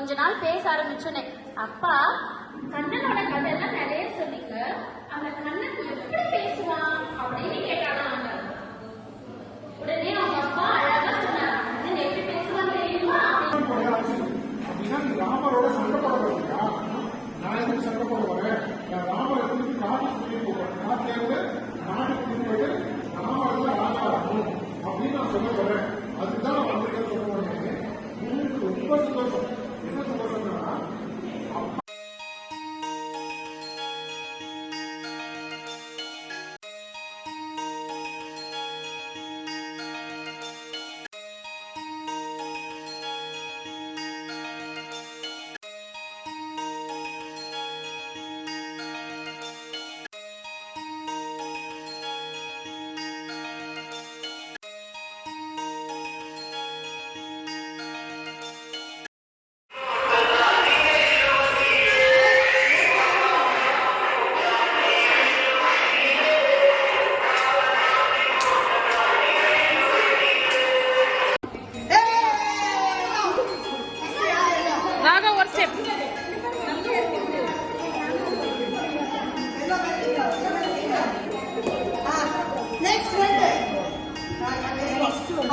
கொஞ்ச நாள் பேச ஆரம்பிச்சோன்னே, அப்பா கண்ணனோட கதையெல்லாம் நிறைய சொன்னீங்க, அந்த கண்ணன் எப்படி பேசுவான் அப்படின்னு கேட்டாங்க. உடனே அவங்க அப்பா அழகா சொன்னாங்க, கண்ணன் எப்படி பேசுவான் தெரியுமா? ராமரோட சண்டை போட வரீங்களா? நான் எதுக்கு சண்டை போட வரேன்? ராமரை கூட்டிட்டு நாட்டுக்கு கூட்டிட்டு போறேன். நான் தேர்ந்து நாட்டுக்கு கூட்டிட்டு போயிட்டு ராமர் ராஜா ஆகணும் அப்படின்னு நான் சொல்ல வரேன். அதுதான் நான் வந்திருக்கேன் சொல்ல வரேன். உங்களுக்கு ரொம்ப சந்தோஷம். என்ன சந்தோஷம்னா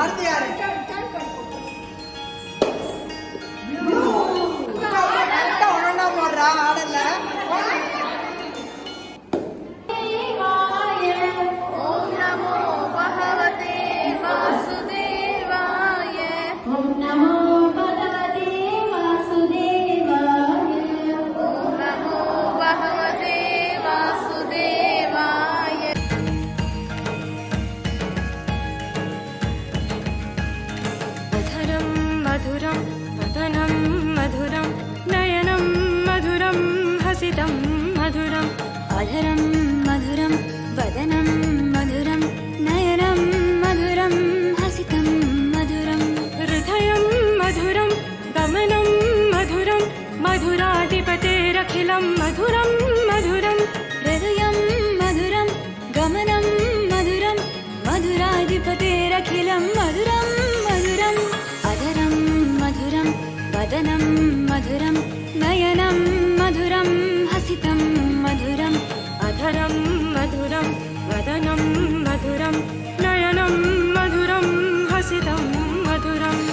அடுத்து யாரு? ஒன்னா போடுறா ஆடல்ல. ஓம் நமோ பகவதே வாசுதேவாய. ஓம் நமோ பகவதே வாசுதேவாய. ஓம் நமோ பகவதே வாசுதேவாய. मधुरं वदनं मधुरं नयनं मधुरं हसितं मधुरम् अधरं मधुरं वदनं मधुरं नयनं मधुरं हसितं मधुरं हृदयं मधुरं गमनं मधुरं मधुराधिपतेरखिलं मधुरं मधुरं हृदयं मधुरं गमनं मधुरं मधुराधिपतेरखिलं मधुरं मधुरम् अधरं मधुरं वदनं मधुरं नयनं मधुरं हसितं मधुरम् अधरं मधुरं वदनं मधुरं नयनं मधुरं हसितं मधुरम्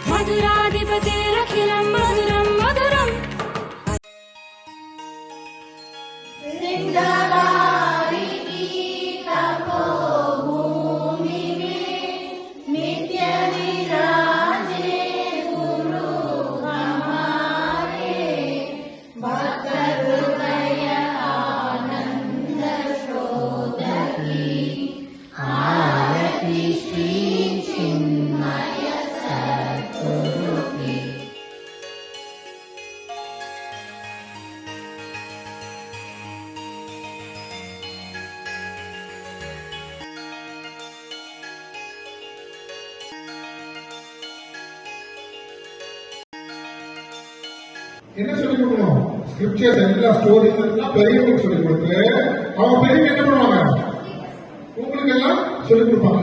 मधुराधिपतिरखिलं मधुरं मधुरम् என்ன சொல்லிக் கொடுக்கணும்? ஸ்கிரிப்சர்ஸ் எல்லா ஸ்டோரிஸ் எல்லாம் பெரியவங்களுக்கு சொல்லிக் கொடுத்து அவங்க பெரியவங்க என்ன பண்ணுவாங்க? உங்களுக்கு எல்லாம் சொல்லிக் கொடுப்பாங்க.